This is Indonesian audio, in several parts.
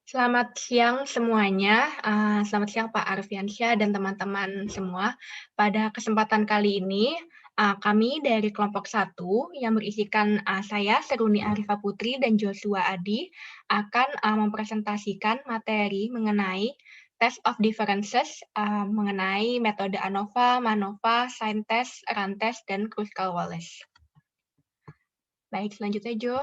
Selamat siang semuanya, selamat siang Pak Arfiansyah dan teman-teman semua. Pada kesempatan kali ini, kami dari kelompok 1 yang berisikan, saya Seruni Arifa Putri dan Joshua Adi akan, mempresentasikan materi mengenai Test of Differences, mengenai metode ANOVA, MANOVA, Sign Test, Run Test, dan Kruskal-Wallis. Baik, selanjutnya Jo.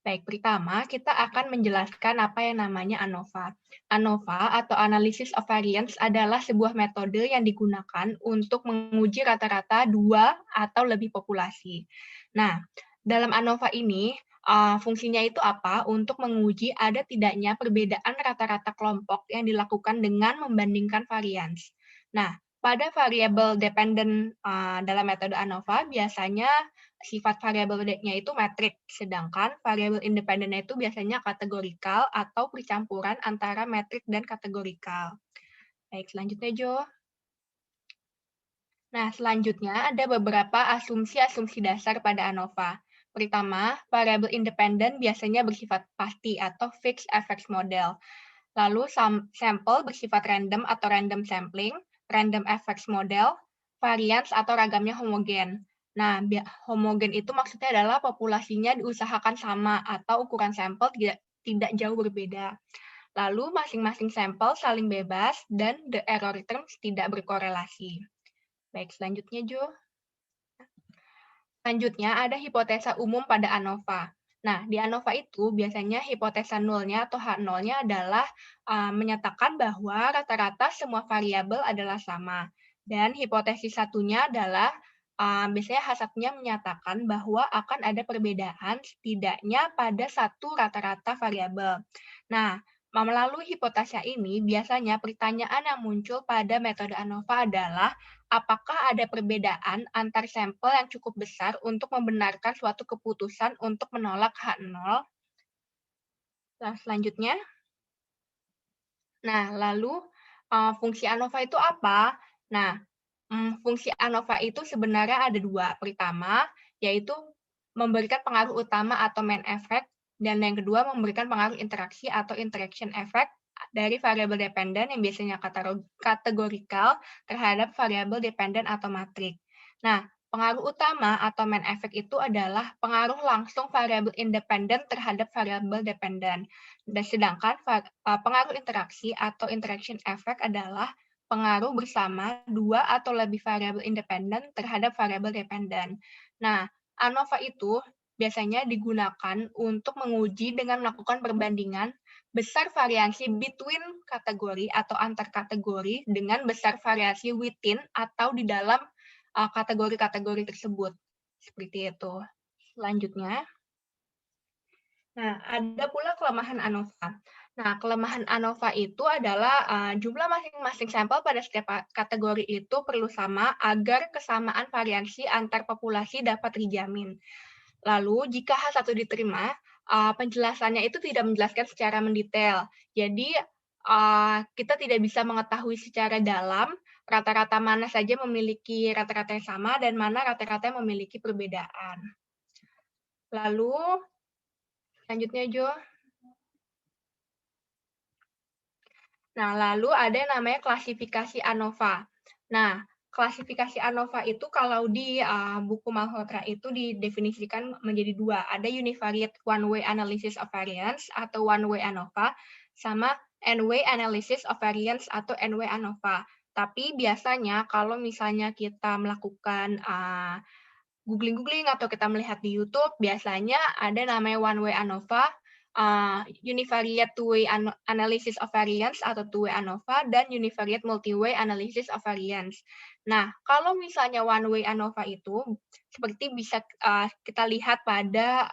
Baik, pertama kita akan menjelaskan apa yang namanya ANOVA. ANOVA atau Analysis of Variance adalah sebuah metode yang digunakan untuk menguji rata-rata dua atau lebih populasi. Nah, dalam ANOVA ini, fungsinya itu apa? Untuk menguji ada tidaknya perbedaan rata-rata kelompok yang dilakukan dengan membandingkan varians. Nah, pada variable dependent dalam metode ANOVA biasanya sifat variabelnya itu metrik, sedangkan variabel independennya itu biasanya kategorikal atau percampuran antara metrik dan kategorikal. Baik, selanjutnya Jo. Nah, selanjutnya ada beberapa asumsi-asumsi dasar pada ANOVA. Pertama, variabel independen biasanya bersifat pasti atau fixed effects model. Lalu sampel bersifat random atau random sampling, random effects model, varians atau ragamnya homogen. Nah, homogen itu maksudnya adalah populasinya diusahakan sama atau ukuran sampel tidak jauh berbeda. Lalu masing-masing sampel saling bebas dan the error terms tidak berkorelasi. Baik, selanjutnya Jo. Selanjutnya ada hipotesa umum pada ANOVA. Nah, di ANOVA itu biasanya hipotesa nulnya atau H0-nya adalah menyatakan bahwa rata-rata semua variabel adalah sama. Dan hipotesis satunya adalah biasanya H1-nya menyatakan bahwa akan ada perbedaan setidaknya pada satu rata-rata variabel. Nah, melalui hipotesa ini, biasanya pertanyaan yang muncul pada metode ANOVA adalah apakah ada perbedaan antar sampel yang cukup besar untuk membenarkan suatu keputusan untuk menolak H0? Nah, selanjutnya. Nah, lalu fungsi ANOVA itu apa? Nah, fungsi ANOVA itu sebenarnya ada dua. Pertama, yaitu memberikan pengaruh utama atau main effect, dan yang kedua memberikan pengaruh interaksi atau interaction effect dari variabel dependen yang biasanya kategorikal terhadap variabel dependen atau matrik. Nah, pengaruh utama atau main effect itu adalah pengaruh langsung variabel independen terhadap variabel dependen. Dan sedangkan pengaruh interaksi atau interaction effect adalah pengaruh bersama dua atau lebih variabel independen terhadap variabel dependen. Nah, ANOVA itu biasanya digunakan untuk menguji dengan melakukan perbandingan besar variasi between kategori atau antar kategori dengan besar variasi within atau di dalam kategori-kategori tersebut. Seperti itu. Selanjutnya. Nah, ada pula kelemahan ANOVA. Nah, kelemahan ANOVA itu adalah jumlah masing-masing sampel pada setiap kategori itu perlu sama agar kesamaan variasi antar populasi dapat dijamin. Lalu, jika H1 diterima, penjelasannya itu tidak menjelaskan secara mendetail. Jadi, kita tidak bisa mengetahui secara dalam rata-rata mana saja memiliki rata-rata yang sama dan mana rata-rata yang memiliki perbedaan. Lalu, selanjutnya Jo. Nah, lalu ada yang namanya klasifikasi ANOVA. Nah, klasifikasi ANOVA itu kalau di buku Malhotra itu didefinisikan menjadi dua. Ada univariate one-way analysis of variance atau one-way ANOVA, sama n-way analysis of variance atau n-way ANOVA. Tapi biasanya kalau misalnya kita melakukan googling-googling atau kita melihat di YouTube, biasanya ada namanya one-way ANOVA, univariate two-way analysis of variance atau two-way ANOVA, dan univariate multi-way analysis of variance. Nah, kalau misalnya one-way ANOVA itu, seperti bisa kita lihat pada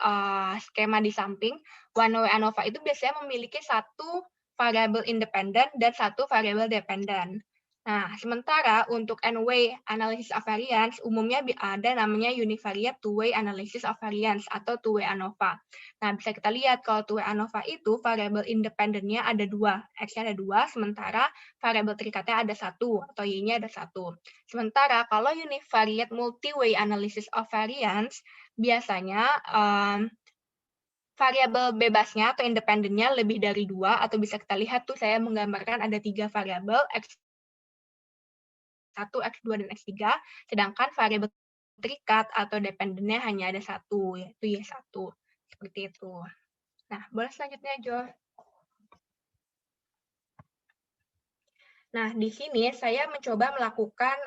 skema di samping, one-way ANOVA itu biasanya memiliki satu variabel independen dan satu variabel dependen. Nah, sementara untuk n-way analysis of variance, umumnya ada namanya univariate two-way analysis of variance atau two-way ANOVA. Nah, bisa kita lihat kalau two-way ANOVA itu variabel independennya ada dua, X-nya ada dua, sementara variabel terikatnya ada satu, atau Y-nya ada satu. Sementara kalau univariate multi-way analysis of variance, biasanya variabel bebasnya atau independennya lebih dari 2, atau bisa kita lihat tuh saya menggambarkan ada 3 variabel, X1, X2, dan X3, sedangkan variabel terikat atau dependennya hanya ada 1, yaitu Y1. Seperti itu. Nah, boleh selanjutnya, Jo. Nah, di sini saya mencoba melakukan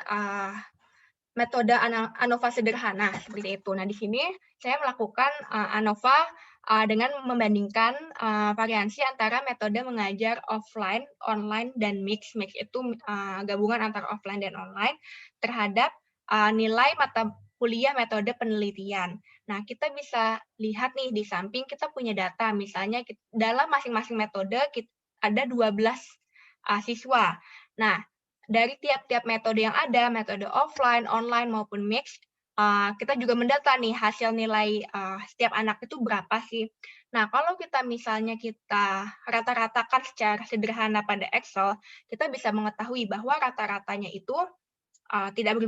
metode ANOVA sederhana seperti itu. Nah, di sini saya melakukan ANOVA dengan membandingkan variansi antara metode mengajar offline, online, dan mix. Mix itu gabungan antara offline dan online terhadap nilai mata kuliah metode penelitian. Nah, kita bisa lihat nih di samping kita punya data, misalnya dalam masing-masing metode ada 12 siswa. Nah, dari tiap-tiap metode yang ada, metode offline, online, maupun mix, kita juga mendata nih hasil nilai setiap anak itu berapa sih. Nah, kalau kita misalnya kita rata-ratakan secara sederhana pada Excel, kita bisa mengetahui bahwa rata-ratanya itu tidak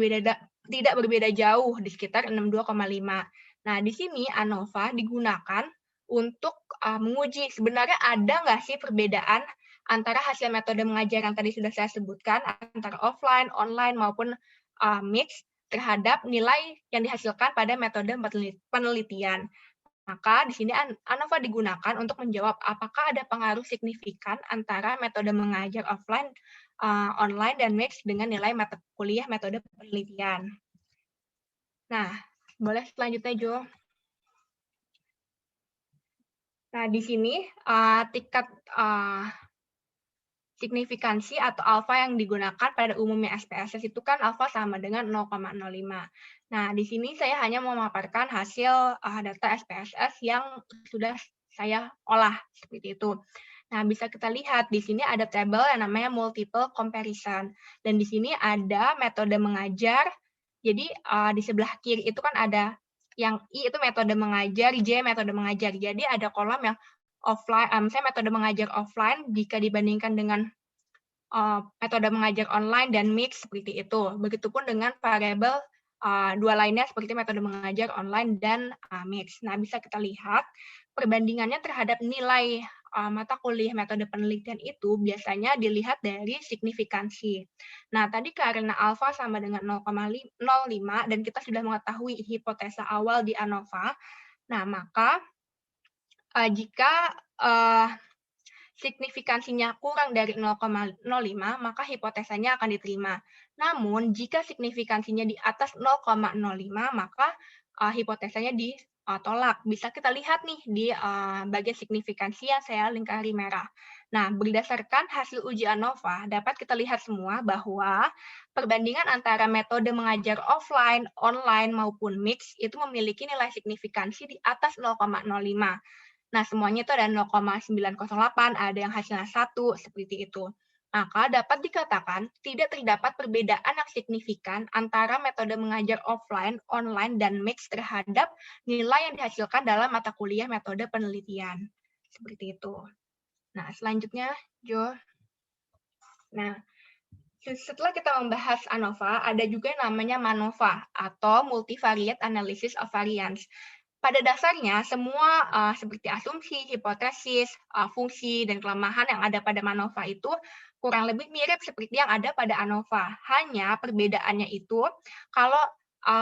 berbeda jauh di sekitar 62,5. Nah, di sini ANOVA digunakan untuk menguji sebenarnya ada nggak sih perbedaan antara hasil metode mengajar yang tadi sudah saya sebutkan, antara offline, online, maupun mix terhadap nilai yang dihasilkan pada metode penelitian. Maka di sini ANOVA digunakan untuk menjawab apakah ada pengaruh signifikan antara metode mengajar offline, online, dan mix dengan nilai mata kuliah metode penelitian. Nah, boleh selanjutnya, Jo. Nah, di sini tingkat signifikansi atau alfa yang digunakan pada umumnya SPSS itu kan alfa sama dengan 0,05. Nah, di sini saya hanya memaparkan hasil data SPSS yang sudah saya olah seperti itu. Nah, bisa kita lihat di sini ada tabel yang namanya multiple comparison. Dan di sini ada metode mengajar. Jadi di sebelah kiri itu kan ada yang I itu metode mengajar, J metode mengajar. Jadi ada kolom yang offline, misalnya metode mengajar offline jika dibandingkan dengan metode mengajar online dan mix seperti itu. Begitupun dengan variabel dua lainnya seperti metode mengajar online dan mix. Nah, bisa kita lihat perbandingannya terhadap nilai mata kuliah metode penelitian itu biasanya dilihat dari signifikansi. Nah, tadi karena alfa sama dengan 0,05 dan kita sudah mengetahui hipotesa awal di ANOVA, nah maka jika signifikansinya kurang dari 0,05, maka hipotesanya akan diterima. Namun, jika signifikansinya di atas 0,05, maka hipotesanya ditolak. Bisa kita lihat nih di bagian signifikansi yang saya lingkari merah. Nah, berdasarkan hasil uji ANOVA, dapat kita lihat semua bahwa perbandingan antara metode mengajar offline, online, maupun mix itu memiliki nilai signifikansi di atas 0,05. Nah, semuanya itu ada 0,908, ada yang hasilnya 1, seperti itu. Maka dapat dikatakan tidak terdapat perbedaan yang signifikan antara metode mengajar offline, online, dan mix terhadap nilai yang dihasilkan dalam mata kuliah metode penelitian. Seperti itu. Nah, selanjutnya, Jo. Nah, setelah kita membahas ANOVA, ada juga yang namanya MANOVA, atau Multivariate Analysis of Variance. Pada dasarnya, semua seperti asumsi, hipotesis, fungsi, dan kelemahan yang ada pada MANOVA itu kurang lebih mirip seperti yang ada pada ANOVA. Hanya perbedaannya itu, kalau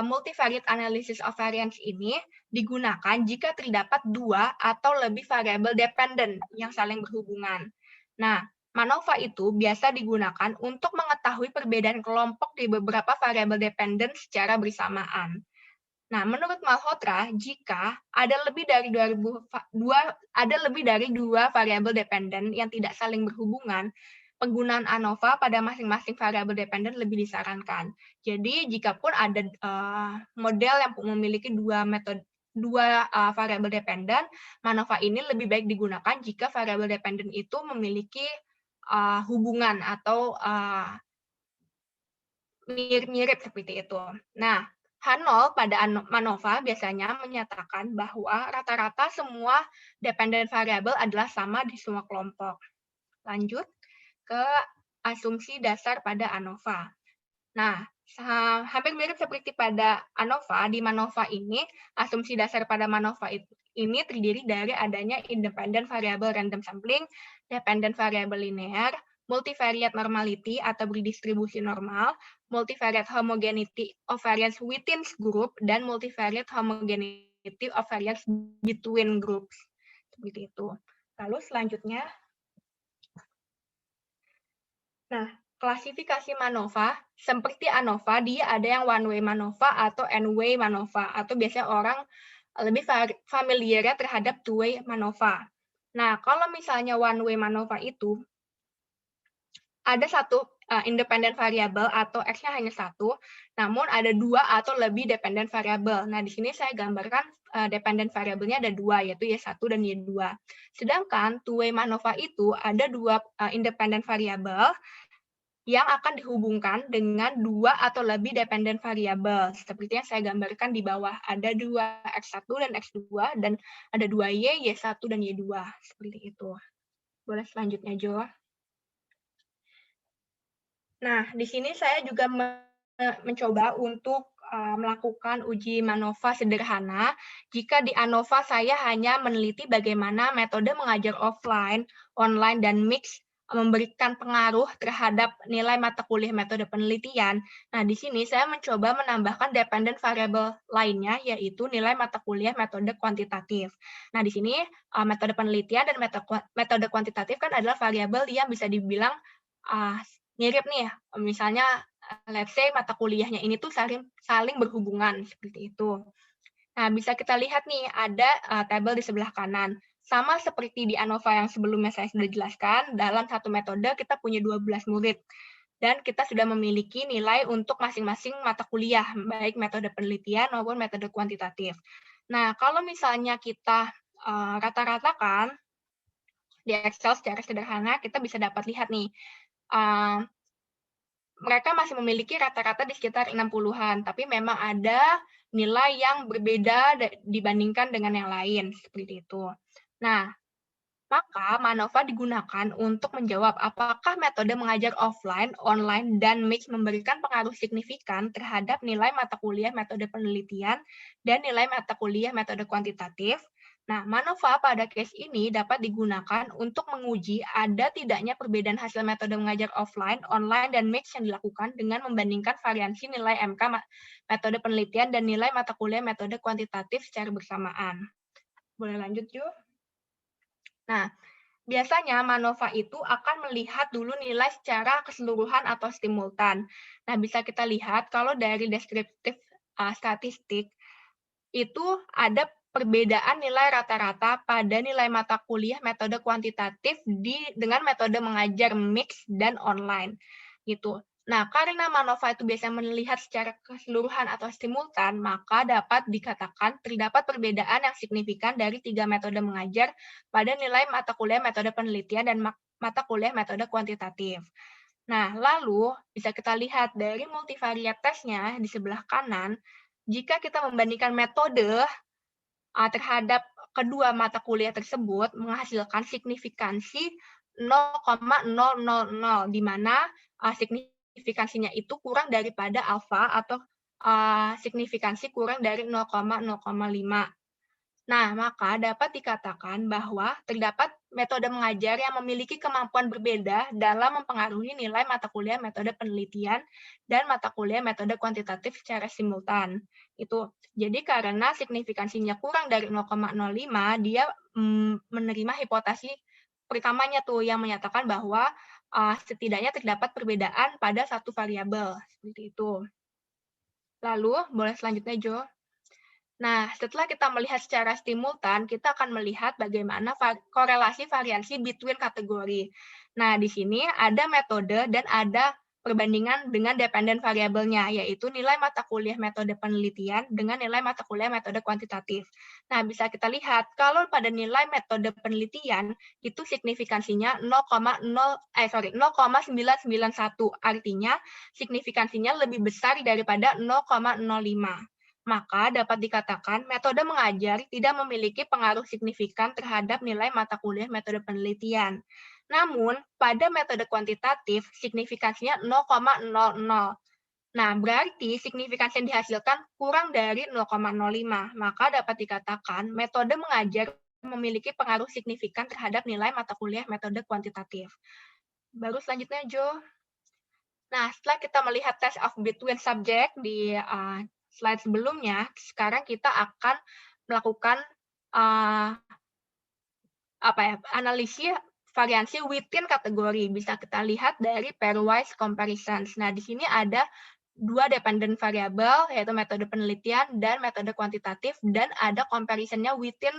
multivariate analysis of variance ini digunakan jika terdapat 2 atau lebih variabel dependent yang saling berhubungan. Nah, MANOVA itu biasa digunakan untuk mengetahui perbedaan kelompok di beberapa variabel dependent secara bersamaan. Nah, menurut Malhotra, jika ada lebih dari dua variabel dependen yang tidak saling berhubungan, penggunaan ANOVA pada masing-masing variabel dependen lebih disarankan. Jadi, jikapun ada model yang memiliki dua variabel dependen, MANOVA ini lebih baik digunakan jika variabel dependen itu memiliki hubungan atau mirip-mirip seperti itu. Nah, H0 pada MANOVA biasanya menyatakan bahwa rata-rata semua dependent variable adalah sama di semua kelompok. Lanjut ke asumsi dasar pada ANOVA. Nah, hampir mirip seperti pada ANOVA, di MANOVA ini, asumsi dasar pada MANOVA ini terdiri dari adanya independent variable random sampling, dependent variable linear, multivariate normality atau berdistribusi normal, multivariate homogeneity of variance within group, dan multivariate homogeneity of variance between groups. Seperti itu. Lalu selanjutnya, nah, klasifikasi MANOVA, seperti ANOVA, dia ada yang one-way MANOVA atau N-way MANOVA, atau biasanya orang lebih familiar terhadap two-way MANOVA. Nah, kalau misalnya one-way MANOVA itu, ada satu independent variable atau X-nya hanya satu, namun ada dua atau lebih dependent variable. Nah, di sini saya gambarkan dependent variable-nya ada dua, yaitu Y1 dan Y2. Sedangkan two-way MANOVA itu ada dua independent variable yang akan dihubungkan dengan dua atau lebih dependent variable. Seperti yang saya gambarkan di bawah. Ada dua X1 dan X2, dan ada dua Y1 dan Y2. Seperti itu. Boleh selanjutnya, Jo. Nah, di sini saya juga mencoba untuk melakukan uji MANOVA sederhana. Jika di ANOVA saya hanya meneliti bagaimana metode mengajar offline, online, dan mix memberikan pengaruh terhadap nilai mata kuliah metode penelitian. Nah, di sini saya mencoba menambahkan dependent variable lainnya, yaitu nilai mata kuliah metode kuantitatif. Nah, di sini metode penelitian dan metode kuantitatif kan adalah variabel yang bisa dibilang mirip nih, misalnya let's say mata kuliahnya ini tuh saling berhubungan, seperti itu. Nah, bisa kita lihat nih, ada tabel di sebelah kanan. Sama seperti di ANOVA yang sebelumnya saya sudah jelaskan, dalam satu metode kita punya 12 murid. Dan kita sudah memiliki nilai untuk masing-masing mata kuliah, baik metode penelitian maupun metode kuantitatif. Nah, kalau misalnya kita rata-ratakan di Excel secara sederhana, kita bisa dapat lihat nih, mereka masih memiliki rata-rata di sekitar 60-an, tapi memang ada nilai yang berbeda dibandingkan dengan yang lain, seperti itu. Nah, maka MANOVA digunakan untuk menjawab apakah metode mengajar offline, online, dan mix memberikan pengaruh signifikan terhadap nilai mata kuliah metode penelitian dan nilai mata kuliah metode kuantitatif. Nah, MANOVA pada case ini dapat digunakan untuk menguji ada tidaknya perbedaan hasil metode mengajar offline, online, dan mix yang dilakukan dengan membandingkan variansi nilai MK metode penelitian dan nilai mata kuliah metode kuantitatif secara bersamaan. Boleh lanjut, Ju? Nah, biasanya MANOVA itu akan melihat dulu nilai secara keseluruhan atau simultan. Nah, bisa kita lihat kalau dari deskriptif statistik, itu ada perbedaan nilai rata-rata pada nilai mata kuliah metode kuantitatif dengan metode mengajar mix dan online. Gitu. Nah, karena MANOVA itu biasanya melihat secara keseluruhan atau simultan, maka dapat dikatakan terdapat perbedaan yang signifikan dari tiga metode mengajar pada nilai mata kuliah metode penelitian dan mata kuliah metode kuantitatif. Nah, lalu bisa kita lihat dari multivariate testnya di sebelah kanan, jika kita membandingkan metode terhadap kedua mata kuliah tersebut menghasilkan signifikansi 0,000, di mana signifikansinya itu kurang daripada alfa atau signifikansi kurang dari 0,05. Nah, maka dapat dikatakan bahwa terdapat metode mengajar yang memiliki kemampuan berbeda dalam mempengaruhi nilai mata kuliah metode penelitian dan mata kuliah metode kuantitatif secara simultan. Itu. Jadi karena signifikansinya kurang dari 0,05, dia menerima hipotesis pertamanya tuh yang menyatakan bahwa setidaknya terdapat perbedaan pada satu variabel. Seperti itu. Lalu, boleh selanjutnya, Jo. Nah, setelah kita melihat secara simultan, kita akan melihat bagaimana korelasi variansi between kategori. Nah, di sini ada metode dan ada perbandingan dengan dependent variabelnya, yaitu nilai mata kuliah metode penelitian dengan nilai mata kuliah metode kuantitatif. Nah, bisa kita lihat, kalau pada nilai metode penelitian, itu signifikansinya 0,991, artinya signifikansinya lebih besar daripada 0,05. Maka dapat dikatakan metode mengajar tidak memiliki pengaruh signifikan terhadap nilai mata kuliah metode penelitian. Namun, pada metode kuantitatif, signifikansinya 0,00. Nah, berarti signifikansi yang dihasilkan kurang dari 0,05. Maka dapat dikatakan metode mengajar memiliki pengaruh signifikan terhadap nilai mata kuliah metode kuantitatif. Baru selanjutnya, Jo. Nah, setelah kita melihat test of between subject di slide sebelumnya, sekarang kita akan melakukan analisis variansi within kategori. Bisa kita lihat dari pairwise comparisons. Nah, di sini ada dua dependent variable, yaitu metode penelitian dan metode kuantitatif, dan ada comparison-nya within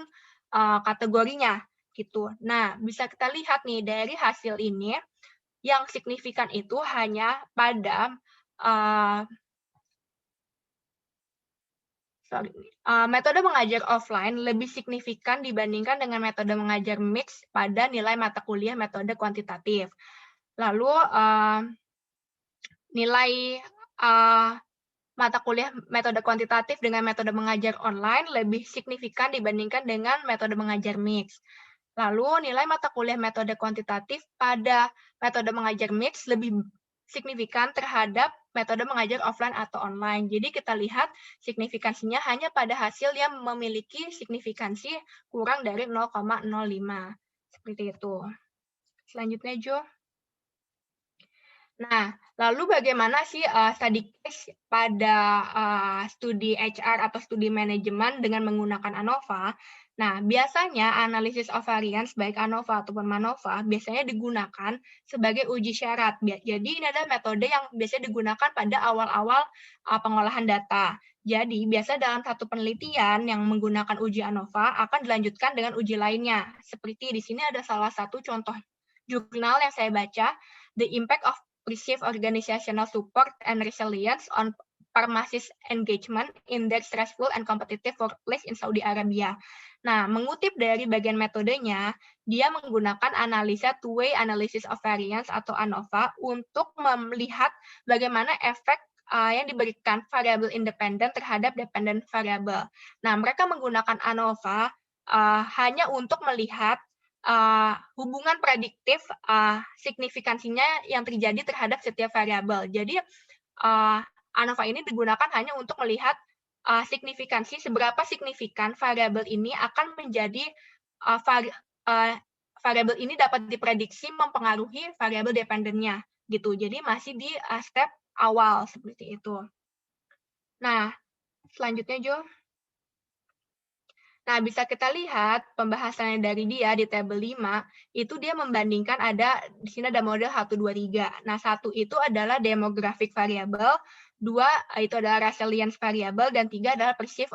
kategorinya. Gitu. Nah, bisa kita lihat nih dari hasil ini, yang signifikan itu hanya pada metode mengajar offline lebih signifikan dibandingkan dengan metode mengajar mix pada nilai mata kuliah metode kuantitatif. Lalu nilai mata kuliah metode kuantitatif dengan metode mengajar online lebih signifikan dibandingkan dengan metode mengajar mix. Lalu nilai mata kuliah metode kuantitatif pada metode mengajar mix lebih signifikan terhadap metode mengajar offline atau online. Jadi kita lihat signifikansinya hanya pada hasil yang memiliki signifikansi kurang dari 0,05. Seperti itu. Selanjutnya, Jo. Nah, lalu bagaimana sih study case pada studi HR atau studi manajemen dengan menggunakan ANOVA? Nah, biasanya analisis of variance baik ANOVA ataupun MANOVA biasanya digunakan sebagai uji syarat. Jadi ini adalah metode yang biasanya digunakan pada awal-awal pengolahan data. Jadi biasa dalam satu penelitian yang menggunakan uji ANOVA akan dilanjutkan dengan uji lainnya. Seperti di sini ada salah satu contoh jurnal yang saya baca, The Impact of Perceived Organizational Support and Resilience on Pharmacist Engagement in their Stressful and Competitive Workplace in Saudi Arabia. Nah, mengutip dari bagian metodenya, dia menggunakan analisa two-way analysis of variance atau ANOVA untuk melihat bagaimana efek yang diberikan variabel independen terhadap dependent variable. Nah, mereka menggunakan ANOVA hanya untuk melihat hubungan prediktif signifikansinya yang terjadi terhadap setiap variabel. Jadi ANOVA ini digunakan hanya untuk melihat signifikansi, seberapa signifikan variabel ini akan menjadi variabel ini dapat diprediksi mempengaruhi variabel dependennya gitu. Jadi masih di step awal seperti itu. Nah, selanjutnya Jo. Nah, bisa kita lihat pembahasannya dari dia di tabel 5, itu dia membandingkan di sini ada model 1, 2, 3. Nah, 1 itu adalah demographic variable, 2 itu adalah resilience variable, dan 3 adalah perceived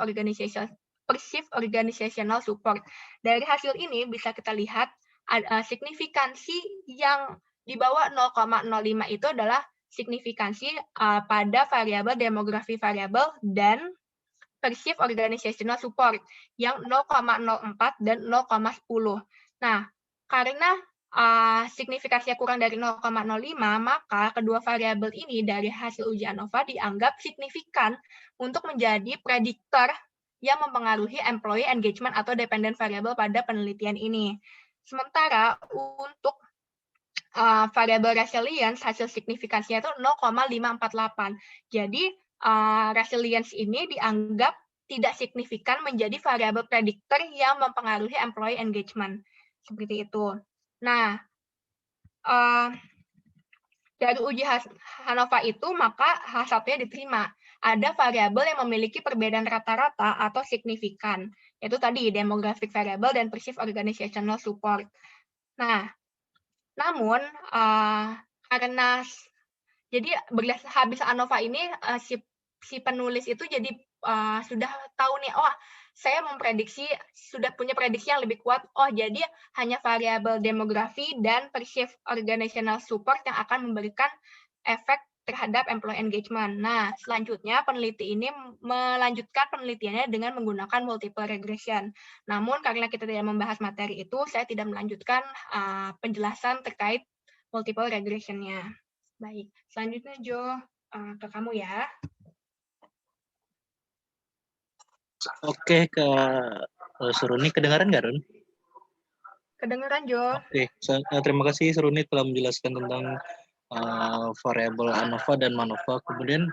organizational support. Dari hasil ini bisa kita lihat signifikansi yang di bawah 0,05 itu adalah signifikansi pada variabel demografi variable dan perceived organizational support yang 0,04 dan 0,10. Nah, karena signifikansinya kurang dari 0,05, maka kedua variabel ini dari hasil uji ANOVA dianggap signifikan untuk menjadi prediktor yang mempengaruhi employee engagement atau dependent variable pada penelitian ini. Sementara untuk variabel resilience, hasil signifikansinya itu 0,548. Jadi, resilience ini dianggap tidak signifikan menjadi variabel prediktor yang mempengaruhi employee engagement. Seperti itu. Nah, dari uji ANOVA itu, maka H1-nya diterima. Ada variabel yang memiliki perbedaan rata-rata atau signifikan, yaitu tadi demographic variable dan perceived organizational support. Nah, namun, karena jadi habis ANOVA ini si penulis itu jadi sudah tahu nih, saya sudah punya prediksi yang lebih kuat. Jadi hanya variabel demografi dan perceived organizational support yang akan memberikan efek terhadap employee engagement. Nah, selanjutnya peneliti ini melanjutkan penelitiannya dengan menggunakan multiple regression. Namun karena kita tidak membahas materi itu, saya tidak melanjutkan penjelasan terkait multiple regression-nya. Baik, selanjutnya Jo, ke kamu ya. Oke, ke Seruni, kedengaran nggak, Run? Kedengaran, Jo. Oke, terima kasih Seruni telah menjelaskan tentang variabel ANOVA dan MANOVA. Kemudian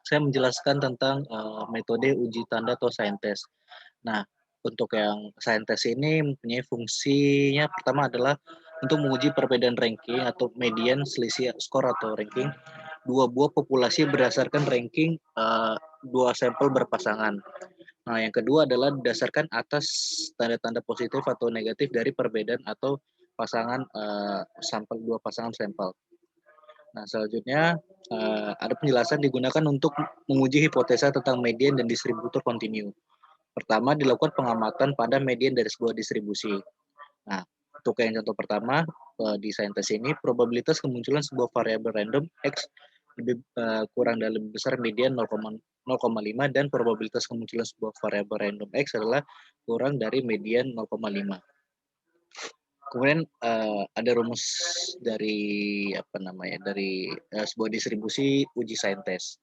saya menjelaskan tentang metode uji tanda atau sign test. Nah, untuk yang sign test ini mempunyai fungsinya pertama adalah untuk menguji perbedaan ranking atau median selisih skor atau ranking dua buah populasi berdasarkan ranking dua sampel berpasangan. Nah, yang kedua adalah berdasarkan atas tanda-tanda positif atau negatif dari perbedaan atau pasangan sampel dua pasangan sampel. Nah, selanjutnya ada penjelasan digunakan untuk menguji hipotesa tentang median dan distributor kontinu. Pertama, dilakukan pengamatan pada median dari sebuah distribusi. Nah, untuk yang contoh pertama, di saintes ini, probabilitas kemunculan sebuah variabel random X lebih kurang dan lebih besar median 0,5 dan probabilitas kemunculan sebuah variabel random X adalah kurang dari median 0,5. Kemudian ada rumus dari sebuah distribusi uji saintes.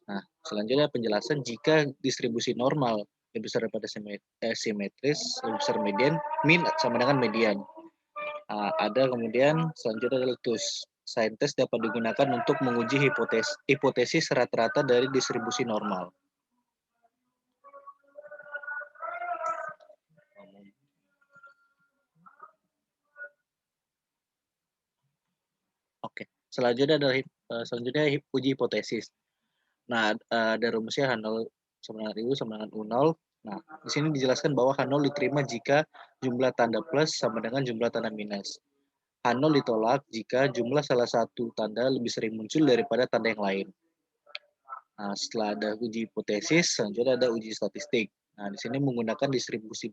Nah, selanjutnya penjelasan jika distribusi normal lebih besar daripada simetris, lebih besar median, min sama dengan median. Ada kemudian selanjutnya adalah TUS. Saintes dapat digunakan untuk menguji hipotesis rata-rata dari distribusi normal. Oke, selanjutnya adalah uji hipotesis. Nah, ada rumusnya H0 sama dengan U sama dengan U0. Nah, di sini dijelaskan bahwa H0 diterima jika jumlah tanda plus sama dengan jumlah tanda minus. H0 ditolak jika jumlah salah satu tanda lebih sering muncul daripada tanda yang lain. Nah, setelah ada uji hipotesis, selanjutnya ada uji statistik. Nah, di sini menggunakan distribusi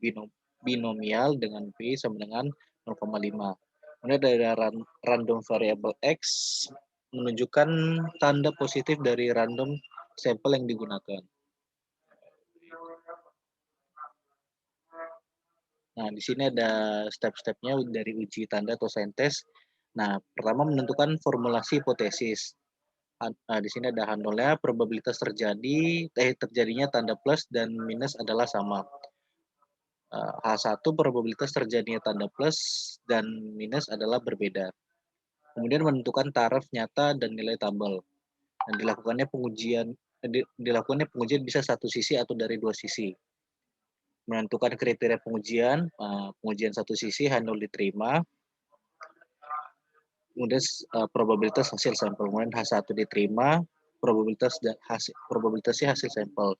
binomial dengan P sama dengan 0,5. Kemudian ada random variable X menunjukkan tanda positif dari random sampel yang digunakan. Nah, di sini ada step-stepnya dari uji tanda atau sign test. Nah, pertama menentukan formulasi hipotesis. Di sini ada H0-nya, probabilitas terjadinya tanda plus dan minus adalah sama. H1 probabilitas terjadinya tanda plus dan minus adalah berbeda. Kemudian menentukan taraf nyata dan nilai tabel. Dan dilakukannya pengujian bisa satu sisi atau dari dua sisi. Menentukan kriteria pengujian satu sisi H0 diterima, kemudian probabilitas hasil sampel, kemudian H1 diterima, probabilitasnya hasil sampel.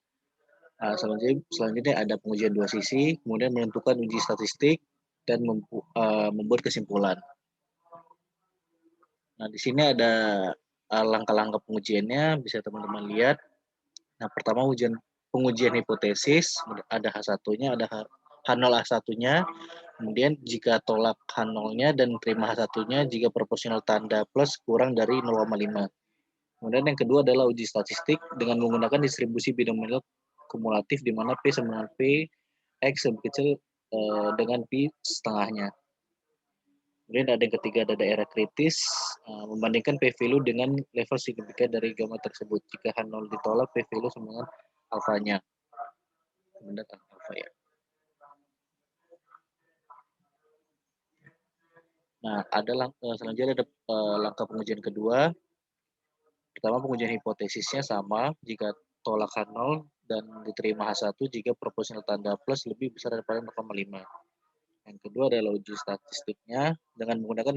Selanjutnya ada pengujian dua sisi, kemudian menentukan uji statistik dan membuat kesimpulan. Nah, di sini ada langkah-langkah pengujiannya, bisa teman-teman lihat. Nah, pertama pengujian hipotesis, ada H1-nya, ada H0 H1-nya, kemudian jika tolak H0-nya dan terima H1-nya jika proporsional tanda plus kurang dari 0,5. Kemudian yang kedua adalah uji statistik dengan menggunakan distribusi binomial kumulatif di mana P sama dengan P, X lebih kecil dengan P setengahnya. Kemudian ada yang ketiga, ada daerah kritis, membandingkan p-value dengan level signifikan dari gamma tersebut. Jika H0 ditolak, p-value sama dengan alfanya. Kemudian alfa ya. Nah, selanjutnya ada langkah pengujian kedua. Pertama, pengujian hipotesisnya sama jika tolak H0 dan diterima H1 jika proporsional tanda plus lebih besar daripada 0,5. Yang kedua adalah uji statistiknya dengan menggunakan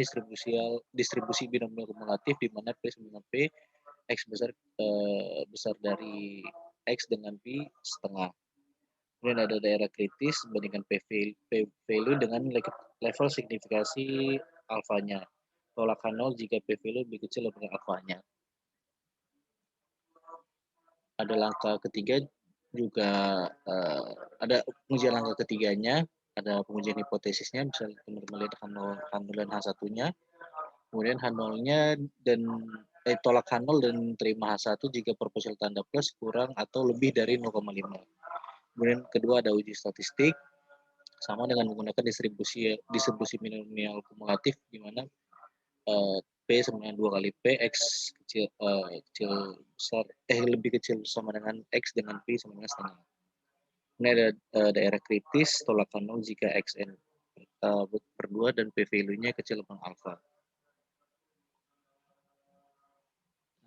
distribusi binomial kumulatif di mana P sama dengan P, X besar dari X dengan P setengah. Kemudian ada daerah kritis bandingkan P-value dengan level signifikasi alfanya. Tolak H0 jika P-value lebih kecil dari alfanya. Ada langkah ketiga juga ada pengujian langkah ketiganya, ada pengujian hipotesisnya, bisa teman-teman lihat H0 dan H1-nya. Kemudian H0-nya dan tolak H0 dan terima H1 jika proporsional tanda plus kurang atau lebih dari 0,5. Kemudian kedua ada uji statistik, sama dengan menggunakan distribusi binomial kumulatif di mana P sama dengan 2 kali P, X lebih kecil sama dengan X dengan P sama dengan setengah. Ini ada daerah kritis, tolak H0 jika Xn per 2 dan P-value-nya kecil dari alfa.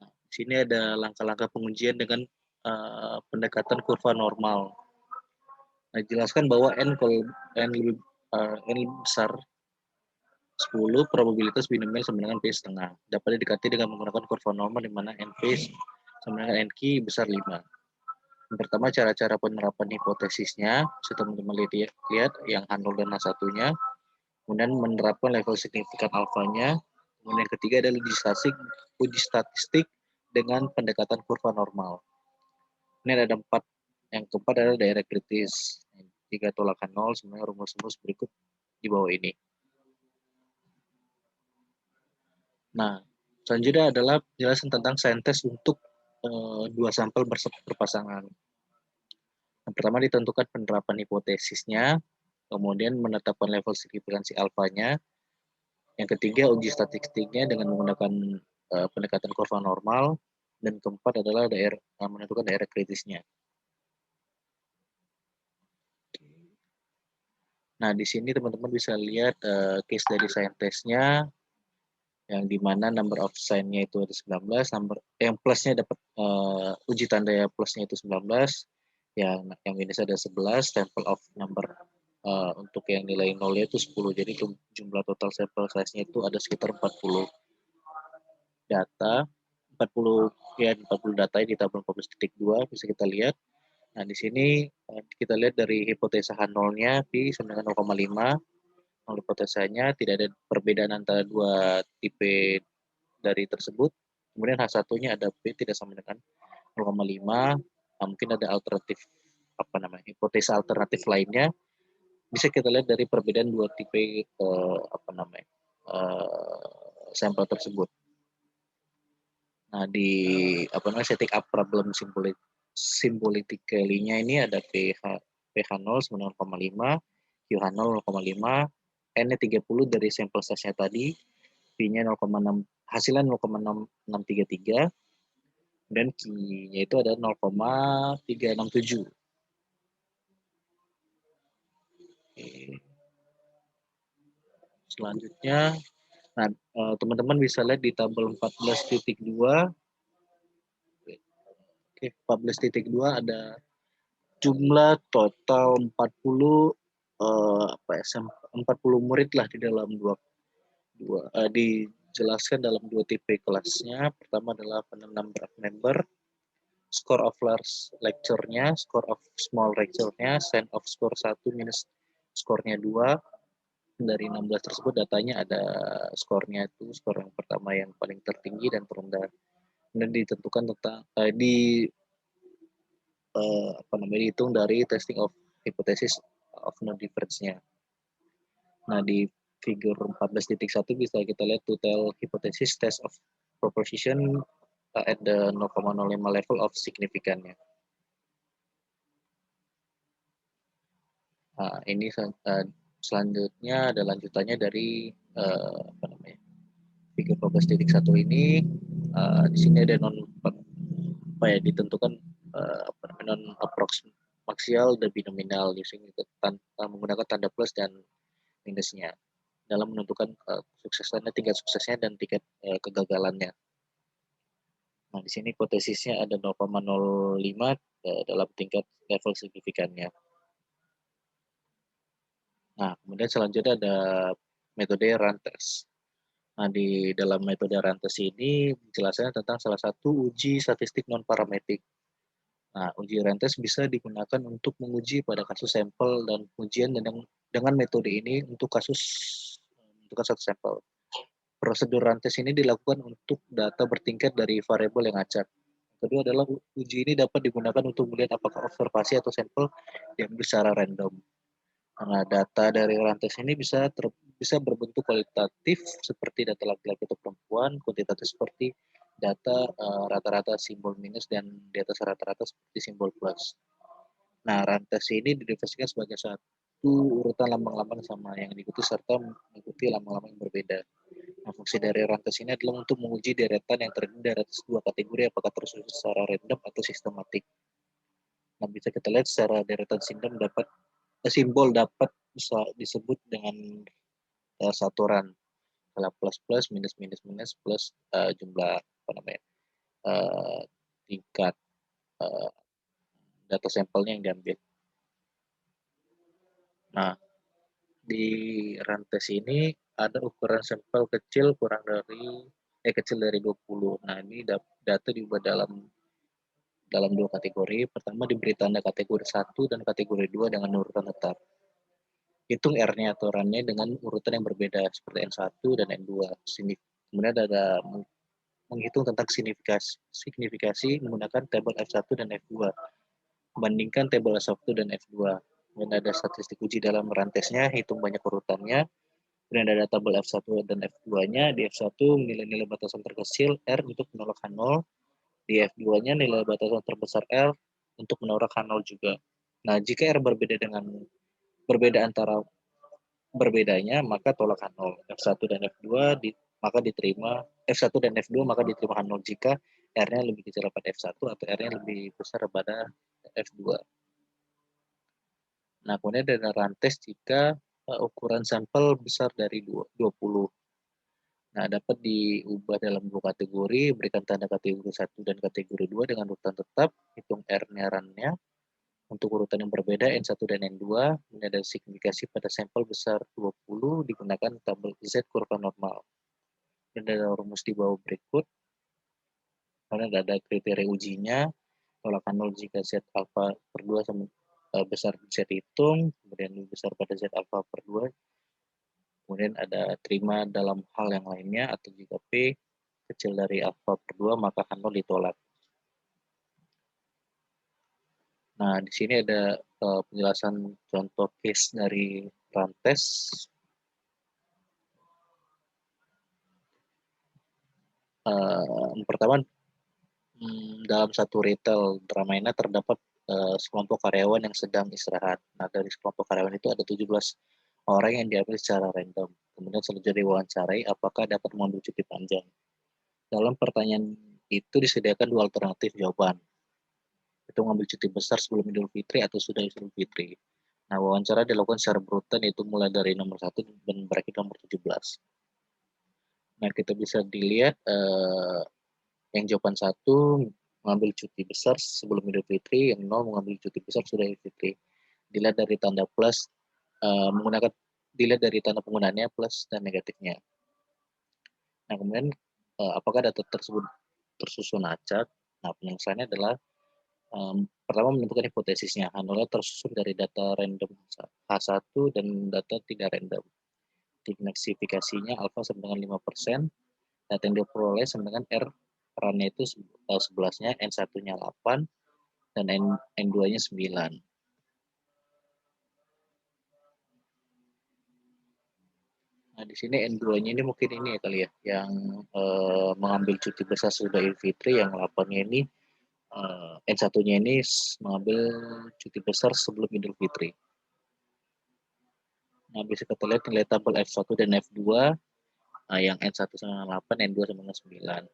Nah, di Sini ada langkah-langkah pengujian dengan pendekatan kurva normal. Nah, jelaskan bahwa n besar 10, probabilitas binomial sama dengan P setengah. Dapat didekati dengan menggunakan kurva normal di mana NP sama dengan NQ besar 5. Yang pertama, cara-cara penerapan hipotesisnya. Bisa teman-teman lihat yang H0 dan H1-nya. Kemudian menerapkan level signifikan alfanya. Kemudian yang ketiga adalah uji statistik dengan pendekatan kurva normal. Ini ada 4. Yang keempat adalah daerah kritis. Jika tolakan 0, sebenarnya rumus-rumus berikut di bawah ini. Nah, selanjutnya adalah penjelasan tentang saintes untuk dua sampel berpasangan. Yang pertama, ditentukan penerapan hipotesisnya, kemudian menetapkan level signifikansi alfanya. Yang ketiga, uji statistiknya dengan menggunakan pendekatan kurva normal. Dan keempat adalah menentukan daerah kritisnya. Nah, di sini teman-teman bisa lihat case dari saintesnya, yang dimana number of sign-nya itu ada 19, yang plusnya dapat uji tanda ya plusnya itu 19, yang minus ada 11, sample of number untuk yang nilai nolnya itu 10, jadi jumlah total sampel size-nya itu ada sekitar 40 data, 40 data di tabel 14.2 bisa kita lihat. Nah, di sini kita lihat dari hipotesa H0-nya Pi sama dengan 0,5. Hipotesanya tidak ada perbedaan antara dua tipe dari tersebut. Kemudian H1-nya ada P tidak sama dengan 0,5. Nah, mungkin ada alternatif hipotesa alternatif lainnya. Bisa kita lihat dari perbedaan dua tipe sampel tersebut. Nah, di setting up problem symbolitically-nya ini ada PH0 sama 0,5, QH0 0,5, N-nya 30 dari sampel size-nya tadi, P-nya 0,6, hasilnya 0,633, dan Q-nya itu ada 0,367. Selanjutnya, nah, teman-teman bisa lihat di tabel 14.2. Oke, 14.2 ada jumlah total 40 40 murid lah di dalam dijelaskan dalam dua tipe kelasnya. Pertama adalah number of member, score of large lecture-nya, score of small lecture-nya, sign of score 1 minus skornya 2. Dari 16 tersebut datanya ada skornya itu, skor yang pertama yang paling tertinggi dan terendah. Kemudian ditentukan tentang dihitung dari testing of hypothesis of no difference-nya. Nah, di figure 14.1 bisa kita lihat total hypothesis test of proposition at the 0,05 level of significance-nya. Nah, ini selanjutnya ada lanjutannya dari figure 14.1 ini. Di sini ada ditentukan non approx maksial dan binominal using menggunakan tanda plus dan minusnya dalam menentukan tingkat suksesnya dan tingkat kegagalannya. Nah, di sini hipotesisnya ada 0,05 dalam tingkat level signifikannya. Nah, kemudian selanjutnya ada metode Rantes. Nah, di dalam metode Rantes ini penjelasannya tentang salah satu uji statistik non-parametrik. Nah, uji Rantes bisa digunakan untuk menguji pada kasus sampel dan ujian dengan metode ini untuk satu sampel. Prosedur Rantes ini dilakukan untuk data bertingkat dari variabel yang acak. Kedua adalah uji ini dapat digunakan untuk melihat apakah observasi atau sampel diambil secara random. Nah, data dari Rantes ini bisa berbentuk kualitatif seperti data laki-laki atau perempuan, kuantitatif seperti data rata-rata simbol minus dan di atas rata-rata seperti simbol plus. Nah, Rantes ini didefinisikan sebagai satu urutan lambang-lambang sama yang diikuti serta mengikuti lambang-lambang yang berbeda. Nah, fungsi dari Rantes ini adalah untuk menguji deretan yang terdiri dari dua kategori apakah tersusun secara random atau sistematik. Nah, bisa kita lihat secara deretan simbol dapat bisa disebut dengan saturan, kalau plus plus minus minus minus plus jumlah uh, tingkat uh, data sampelnya yang diambil. Nah, di rantes ini ada ukuran sampel kecil dari 20. Nah, ini data diubah dalam dua kategori. Pertama diberi tanda kategori 1 dan kategori 2 dengan urutan tetap. Hitung R-nya atau run-nya dengan urutan yang berbeda seperti N1 dan N2. Kemudian ada menghitung tentang signifikasi menggunakan tabel F1 dan F2. Bandingkan tabel F1 dan F2. Kemudian ada statistik uji dalam rantesnya, hitung banyak urutannya. Kemudian ada tabel F1 dan F2-nya. Di F1 nilai-nilai batasan terkecil R untuk menolak H0. Di F2-nya nilai batasan terbesar R untuk menolak H0 juga. Nah, jika R berbedanya, maka tolak H0. F1 dan F2 maka diterima F1 dan F2 maka diterima H0 jika R-nya lebih kecil pada F1 atau R-nya lebih besar pada F2. Nah, kemudian ada rantes jika ukuran sampel besar dari 20. Nah, dapat diubah dalam dua kategori, berikan tanda kategori 1 dan kategori 2 dengan urutan tetap, hitung R-nya, run-nya. Untuk urutan yang berbeda, N1 dan N2, ini ada signifikasi pada sampel besar 20 digunakan tabel Z kurva normal. Dan ada rumus di bawah berikut. Kemudian ada kriteria ujinya, tolakan 0 jika Z alpha per 2 besar Z hitung, kemudian lebih besar pada Z alpha per 2. Kemudian ada terima dalam hal yang lainnya, atau jika P kecil dari alpha per 2, maka H0 ditolak. Nah, di sini ada penjelasan contoh case dari rantes. Pertama, dalam satu retail Ramayana terdapat sekelompok karyawan yang sedang istirahat. Nah, dari sekelompok karyawan itu ada 17 orang yang diambil secara random. Kemudian selanjutnya diwawancarai apakah dapat mengambil cuti panjang. Dalam pertanyaan itu disediakan dua alternatif jawaban. Itu mengambil cuti besar sebelum Idul Fitri atau sudah Idul Fitri. Nah, wawancara dilakukan secara berurutan, yaitu mulai dari nomor 1 dan berakhir nomor 17. Nah, kita bisa dilihat yang jawaban 1 mengambil cuti besar sebelum Idul Fitri, yang 0 mengambil cuti besar sudah Idul Fitri. Dilihat dari tanda plus, dilihat dari tanda penggunaannya plus dan negatifnya. Nah, kemudian apakah data tersebut tersusun acak? Nah, penyelesaiannya adalah pertama menentukan hipotesisnya. H0 tersusun dari data random H1 dan data tidak random. Signifikasinya alpha sama dengan 5%. Data yang diperoleh sama dengan R, perannya itu 11-nya, N1-nya 8, dan N2-nya 9. Nah, di sini N2-nya ini mungkin ini ya kali ya, yang mengambil cuti besar sudah Idul Fitri, yang 8-nya ini N1-nya ini mengambil cuti besar sebelum Idul Fitri. Nah, bisa kita lihat nilai tabel F1 dan F2, yang N1 sama 8, N2 sama 9.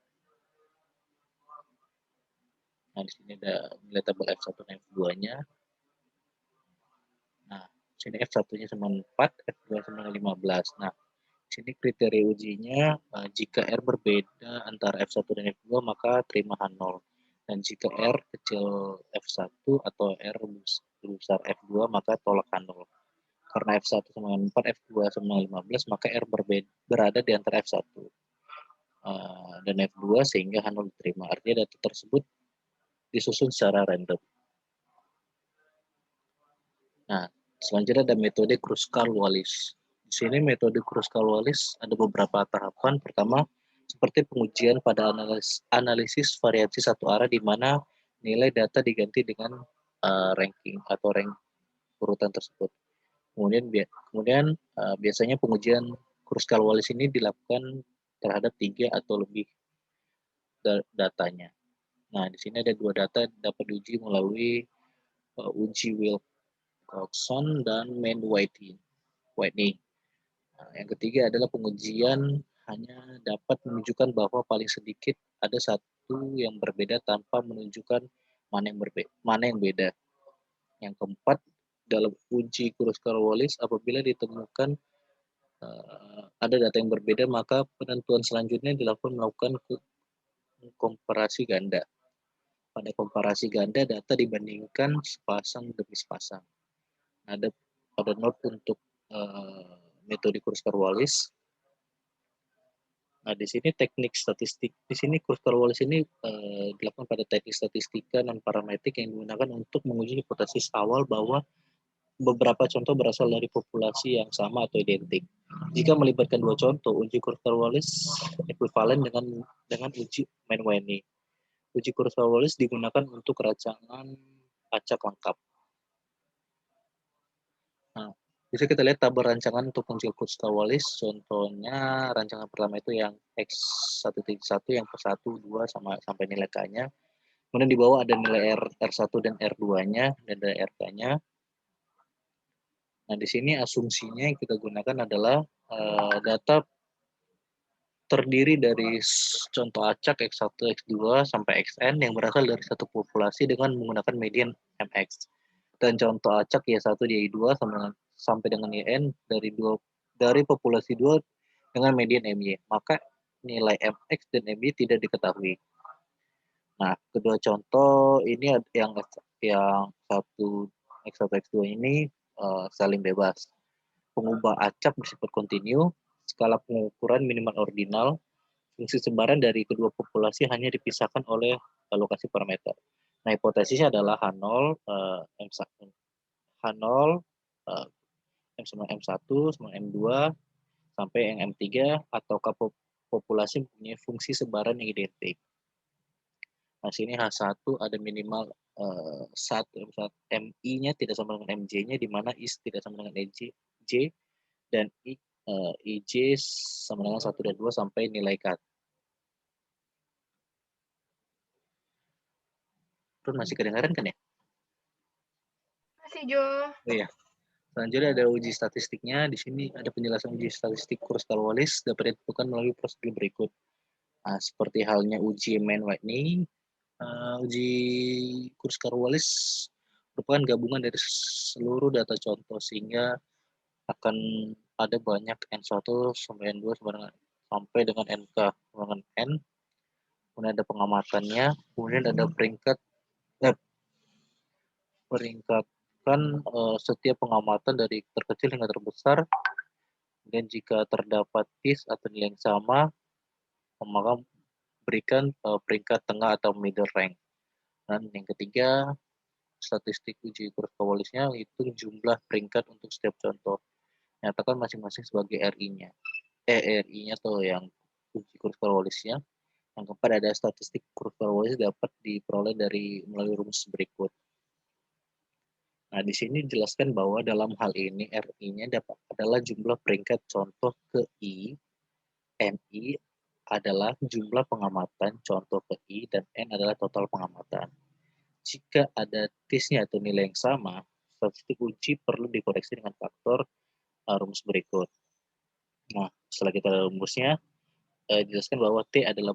Nah, di sini ada nilai tabel F1 dan F2-nya. Nah, sini F1-nya sama 4, F2 sama 15. Nah, sini kriteria ujinya, jika R berbeda antara F1 dan F2, maka terima H0. Dan jika R kecil F1 atau R besar F2, maka tolak H0. Karena F1 sama 4, F2 sama 15, maka R berada di antara F1 dan F2 sehingga H0 diterima. Artinya data tersebut disusun secara random. Nah, selanjutnya ada metode Kruskal-Wallis. Di sini metode Kruskal-Wallis ada beberapa tahapan. Pertama, seperti pengujian pada analisis variasi satu arah di mana nilai data diganti dengan ranking atau rank urutan tersebut. Kemudian biasanya pengujian Kruskal-Wallis ini dilakukan terhadap 3 atau lebih datanya. Nah, di sini ada 2 data dapat diuji melalui uji Wilcoxon dan Mann-Whitney. Nah, yang ketiga adalah pengujian hanya dapat menunjukkan bahwa paling sedikit ada satu yang berbeda tanpa menunjukkan mana yang beda. Yang keempat, dalam uji Kruskal-Wallis apabila ditemukan ada data yang berbeda, maka penentuan selanjutnya melakukan komparasi ganda. Pada komparasi ganda, data dibandingkan sepasang demi sepasang. Ada node untuk metode Kruskal-Wallis. Nah, di sini teknik statistik, di sini Kruskal-Wallis ini dilakukan pada teknik statistika non parametrik yang digunakan untuk menguji hipotesis awal bahwa beberapa contoh berasal dari populasi yang sama atau identik. Jika melibatkan dua contoh, uji Kruskal-Wallis ekuivalen dengan uji Mann-Whitney. Uji Kruskal-Wallis digunakan untuk rancangan acak lengkap. Nah, bisa kita lihat tabel rancangan untuk uji Kruskal-Wallis. Contohnya rancangan pertama itu yang X1.1 yang per1, 2 sampai nilai K-nya. Kemudian di bawah ada nilai R1 dan R2-nya dan nilai RK-nya. Nah, di sini asumsinya yang kita gunakan adalah data terdiri dari contoh acak X1, X2, sampai Xn yang berasal dari satu populasi dengan menggunakan median MX. Dan contoh acak Y1, Y2 sampai dengan YN dari populasi 2 dengan median MY. Maka nilai MX dan MY tidak diketahui. Nah, kedua contoh ini yang satu X1, X2 ini saling bebas. Pengubah acak bersifat kontinu, skala pengukuran minimal ordinal, fungsi sebaran dari kedua populasi hanya dipisahkan oleh lokasi parameter. Nah, hipotesisnya adalah H0, M sama M1 sama M2 sampai yang M3 ataukah populasi mempunyai fungsi sebaran yang identik. Nah, sini H1 ada minimal 1 MI-nya tidak sama dengan MJ-nya, di mana IS tidak sama dengan J dan IJ sama dengan 1 dan 2 sampai nilai K. Terus masih kedengaran kan ya? Masih, Jo. Oh iya. Selanjutnya ada uji statistiknya. Di sini ada penjelasan uji statistik Kruskal-Wallis dapat ditentukan melalui prosedur berikut. Nah, seperti halnya uji Mann-Whitney, uji Kruskal-Wallis merupakan gabungan dari seluruh data contoh sehingga akan ada banyak N1 sampai N2 sampai dengan NK dengan N. Kemudian ada pengamatannya, kemudian ada peringkatkan setiap pengamatan dari terkecil hingga terbesar. Dan jika terdapat TIS atau nilai yang sama, maka berikan peringkat tengah atau middle rank. Dan yang ketiga, statistik uji Kruskal-Wallisnya itu jumlah peringkat untuk setiap contoh. Nyatakan masing-masing sebagai RI-nya. RI-nya atau yang uji Kruskal-Wallisnya. Yang keempat ada statistik Kruskal-Wallis dapat diperoleh melalui rumus berikut. Nah, di sini dijelaskan bahwa dalam hal ini RI-nya adalah jumlah peringkat contoh ke I, NI adalah jumlah pengamatan contoh ke I, dan N adalah total pengamatan. Jika ada TIS-nya atau nilai yang sama, statistik uji perlu dikoreksi dengan faktor rumus berikut. Nah, setelah kita rumusnya, dijelaskan bahwa T adalah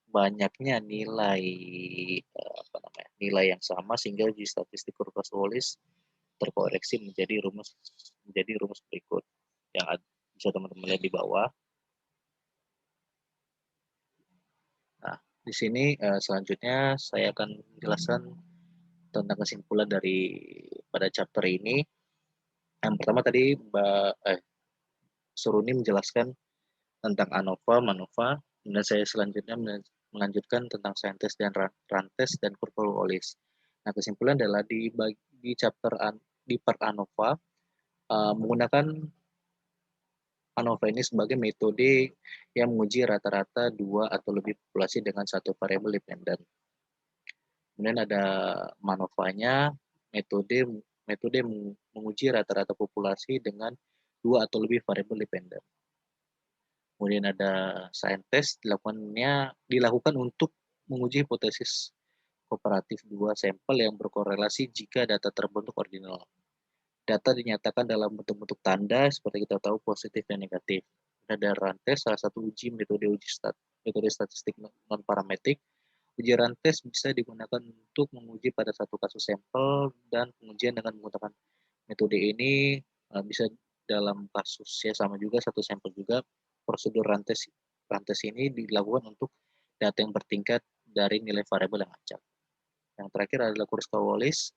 banyaknya nilai nilai yang sama sehingga uji statistik Kruskal-Wallis terkoreksi menjadi rumus berikut yang bisa teman-teman lihat di bawah. Nah, di sini selanjutnya saya akan menjelaskan tentang kesimpulan pada chapter ini. Yang pertama tadi Mbak Suruni menjelaskan tentang ANOVA, MANOVA, dan saya selanjutnya melanjutkan tentang saintes dan rantes dan Kruskal-Wallis. Nah, kesimpulan adalah di part ANOVA menggunakan ANOVA ini sebagai metode yang menguji rata-rata dua atau lebih populasi dengan satu variabel dependen. Kemudian ada MANOVA-nya, metode menguji rata-rata populasi dengan dua atau lebih variabel dependen. Kemudian ada saintes dilakukan untuk menguji hipotesis kooperatif dua sampel yang berkorelasi jika data terbentuk ordinal. Data dinyatakan dalam bentuk-bentuk tanda seperti kita tahu positif dan negatif. Ada rantes, salah satu metode statistik non parametrik. Uji rantes bisa digunakan untuk menguji pada satu kasus sampel, dan pengujian dengan menggunakan metode ini bisa dalam kasus sama juga satu sampel juga. Prosedur rantes ini dilakukan untuk data yang bertingkat dari nilai variabel yang acak. Yang terakhir adalah Kruskal-Wallis,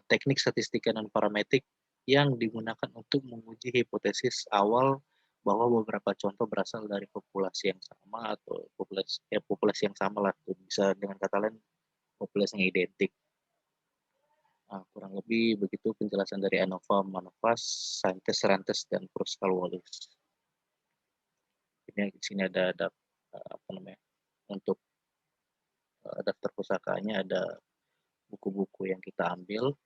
teknik statistika non parametrik yang digunakan untuk menguji hipotesis awal bahwa beberapa contoh berasal dari populasi yang sama atau populasi yang sama lah, bisa dengan kata lain populasi yang identik. Kurang lebih begitu penjelasan dari ANOVA, MANOVA, Rantes, dan Kruskal-Wallis. Ini di sini ada apa namanya, untuk daftar pusakanya, ada buku-buku yang kita ambil.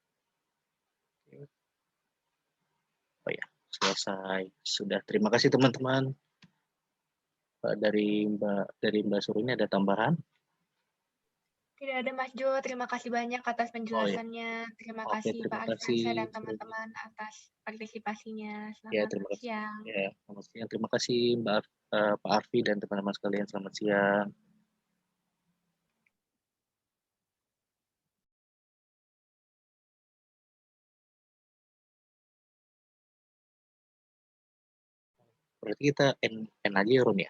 Oh ya, selesai. Sudah. Terima kasih teman-teman. Dari Mbak Suri ini ada tambahan? Tidak ada Mas Jo, terima kasih banyak atas Oh ya, penjelasannya. Terima oke, kasih terima Pak kasih. Arfiansyah dan teman-teman atas partisipasinya. Ya, Selamat terima kasih. siang. Ya, selamat siang. Terima kasih Pak Arfi dan teman-teman sekalian. Selamat siang. Berarti kita end aja ya, Ron ya?